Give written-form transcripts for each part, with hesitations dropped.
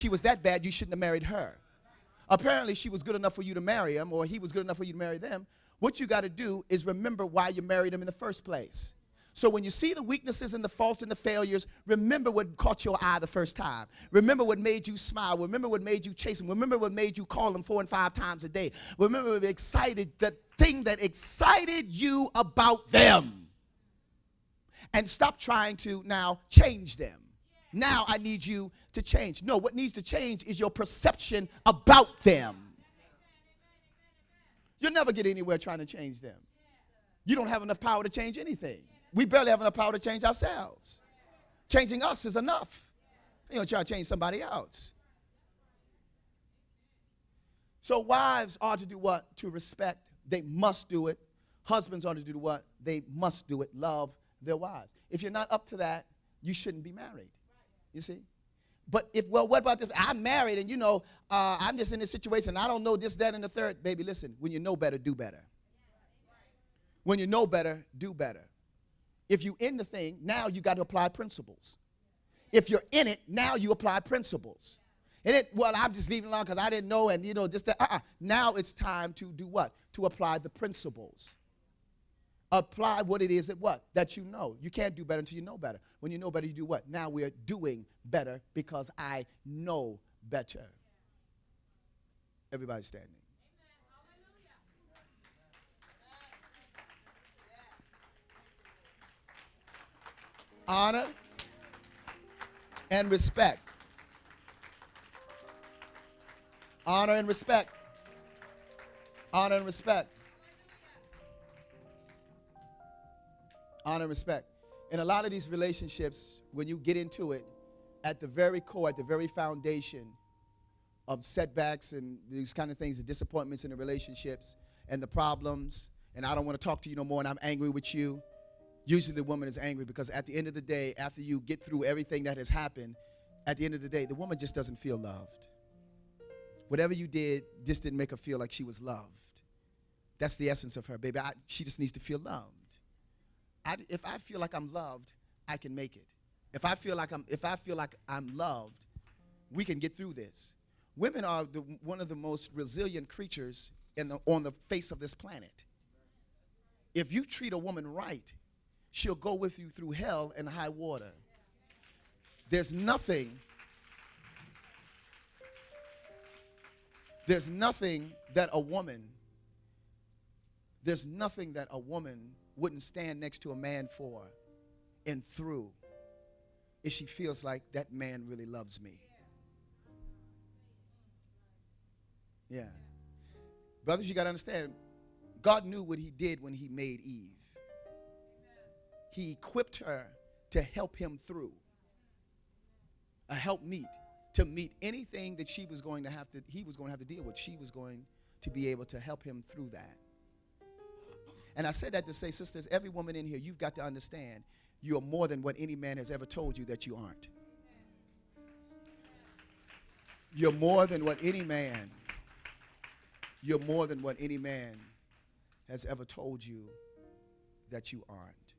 she was that bad, you shouldn't have married her. Apparently, she was good enough for you to marry him, or he was good enough for you to marry them. What you got to do is remember why you married him in the first place. So when you see the weaknesses and the faults and the failures, remember what caught your eye the first time. Remember what made you smile. Remember what made you chase him. Remember what made you call him 4 and 5 times a day. Remember what excited, the thing that excited you about them. And stop trying to now change them. Now I need you to change. No, what needs to change is your perception about them. You'll never get anywhere trying to change them. You don't have enough power to change anything. We barely have enough power to change ourselves. Changing us is enough. You don't try to change somebody else. So wives are to do what? To respect. They must do it. Husbands are to do what? They must do it. Love their wives. If you're not up to that, you shouldn't be married. You see? But if, well, what about this? I'm married and, I'm just in this situation. I don't know this, that, and the third. Baby, listen, when you know better, do better. When you know better, do better. If you're in the thing, now you got to apply principles. If you're in it, now you apply principles. And I'm just leaving it alone because I didn't know and, this, that. Now it's time to do what? To apply the principles. Apply what it is that you know. You can't do better until you know better. When you know better, you do what? Now we're doing better because I know better. Everybody standing. Honor and respect. Honor and respect. Honor and respect. Honor and respect. In a lot of these relationships, when you get into it, at the very core, at the very foundation of setbacks and these kind of things, the disappointments in the relationships and the problems, and I don't want to talk to you no more and I'm angry with you. Usually the woman is angry because at the end of the day, after you get through everything that has happened, at the end of the day, the woman just doesn't feel loved. Whatever you did, this didn't make her feel like she was loved. That's the essence of her, baby. She just needs to feel loved. If I feel like I'm loved, I can make it. If I feel like I'm loved, we can get through this. Women are one of the most resilient creatures on the face of this planet. If you treat a woman right, she'll go with you through hell and high water. There's nothing that a woman wouldn't stand next to a man for and through if she feels like that man really loves me. Yeah. Brothers, you got to understand, God knew what he did when he made Eve. He equipped her to help him through. A helpmeet to meet anything that he was going to have to deal with. She was going to be able to help him through that. And I said that to say, sisters, every woman in here, you've got to understand you are more than what any man has ever told you that you aren't. You're more than what any man has ever told you that you aren't.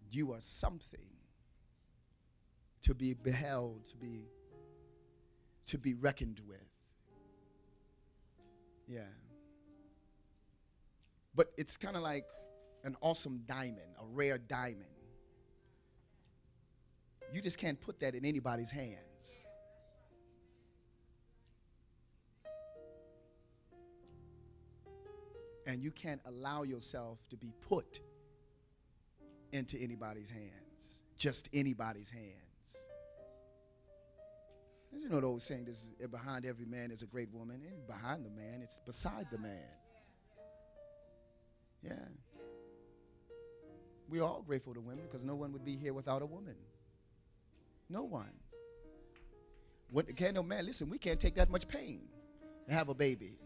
You are something to be beheld, to be reckoned with. Yeah. But it's kind of like an awesome diamond, a rare diamond. You just can't put that in anybody's hands. And you can't allow yourself to be put into anybody's hands, just anybody's hands. You know those saying, behind every man is a great woman, and behind the man, it's beside the man. Yeah. We're all grateful to women because no one would be here without a woman. No one. No man, listen, we can't take that much pain and have a baby.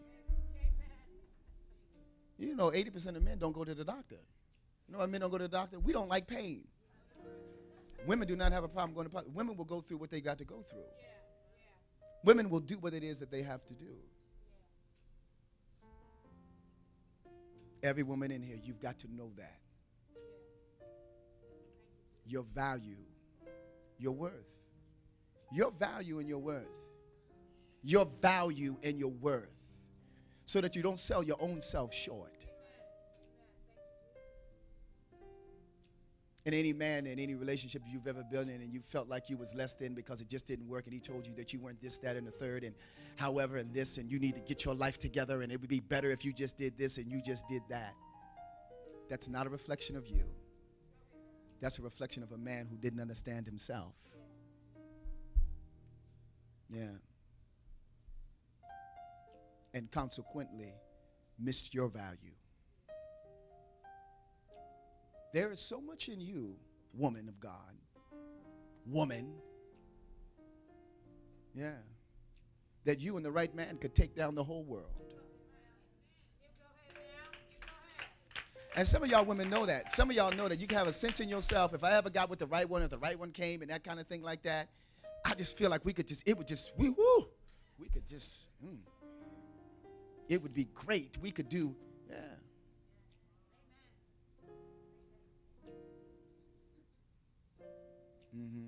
You know, 80% of men don't go to the doctor. You know why men don't go to the doctor? We don't like pain. Women do not have a problem going to the doctor. Women will go through what they got to go through. Women will do what it is that they have to do. Every woman in here, you've got to know that. Your value your worth. Your value and your worth. Your value and your worth. So that you don't sell your own self short. And any man in any relationship you've ever been in and you felt like you was less than because it just didn't work and he told you that you weren't this, that, and the third and however and this and you need to get your life together and it would be better if you just did this and you just did that. That's not a reflection of you. That's a reflection of a man who didn't understand himself. Yeah. And consequently missed your value. There is so much in you, woman of God. Woman. Yeah. That you and the right man could take down the whole world. And some of y'all women know that. Some of y'all know that you can have a sense in yourself. If I ever got with the right one, if the right one came and that kind of thing like that, I just feel like we could just, it would just, we could just, it would be great. We could do, yeah. Mm-hmm.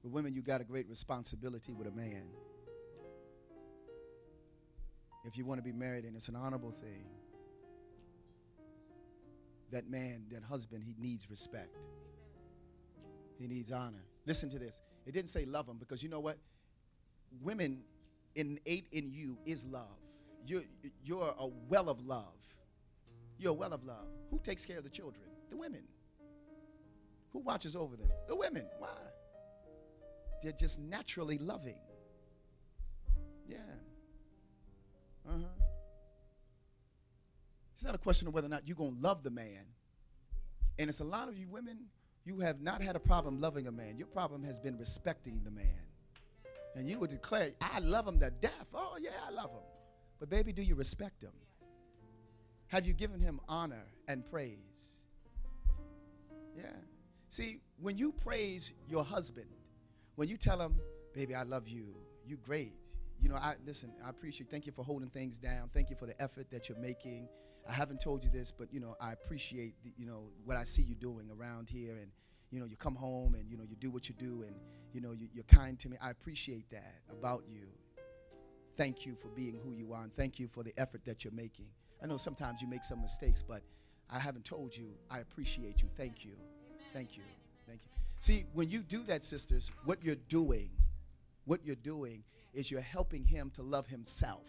But women, you got a great responsibility with a man. If you want to be married, and it's an honorable thing, that man, that husband, he needs respect. He needs honor. Listen to this. It didn't say love him because you know what? Women, innate in you is love. You're a well of love. You're a well of love. Who takes care of the children? The women. Who watches over them? The women. Why? They're just naturally loving. Yeah. It's not a question of whether or not you're going to love the man. And it's a lot of you women, you have not had a problem loving a man. Your problem has been respecting the man. And you would declare, I love him to death. Oh, yeah, I love him. But baby, do you respect him? Have you given him honor and praise? Yeah. See, when you praise your husband, when you tell him, baby, I love you, you great. You know, I appreciate, thank you for holding things down. Thank you for the effort that you're making. I haven't told you this, but, you know, I appreciate, what I see you doing around here. And, you come home and, you do what you do and, you're kind to me. I appreciate that about you. Thank you for being who you are and thank you for the effort that you're making. I know sometimes you make some mistakes, but I haven't told you I appreciate you. Thank you. Thank you. Thank you. See, when you do that, sisters, what you're doing is you're helping him to love himself.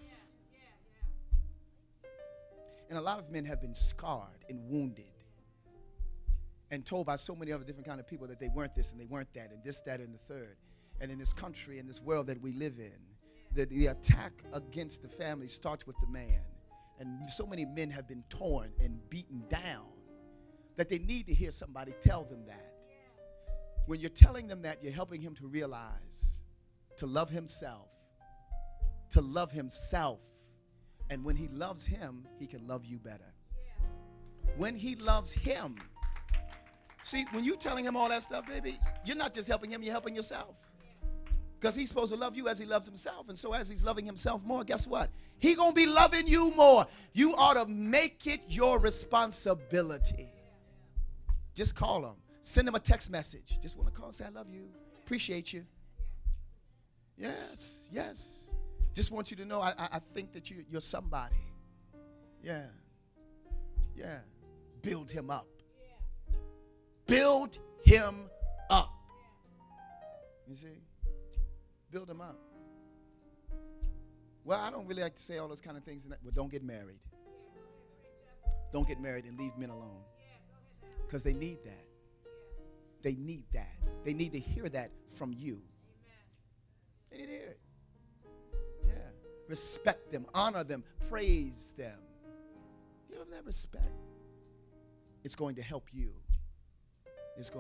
And a lot of men have been scarred and wounded and told by so many other different kind of people that they weren't this and they weren't that and this, that, and the third. And in this country, in this world that we live in, the attack against the family starts with the man. And so many men have been torn and beaten down that they need to hear somebody tell them that. When you're telling them that, you're helping him to realize, to love himself. To love himself. And when he loves him, he can love you better. When he loves him. See, when you're telling him all that stuff, baby, you're not just helping him, you're helping yourself. Because he's supposed to love you as he loves himself. And so as he's loving himself more, guess what? He's going to be loving you more. You ought to make it your responsibility. Just call him. Send him a text message. Just want to call and say, I love you. Appreciate you. Yes, yes. Just want you to know I think that you're somebody. Yeah. Yeah. Build him up. Build him up. You see? Build him up. Well, I don't really like to say all those kind of things. Well, don't get married. Don't get married and leave men alone. Because they need that. They need that. They need to hear that from you. They need to hear it. Yeah. Respect them. Honor them. Praise them. Give them that respect. It's going to help you. It's going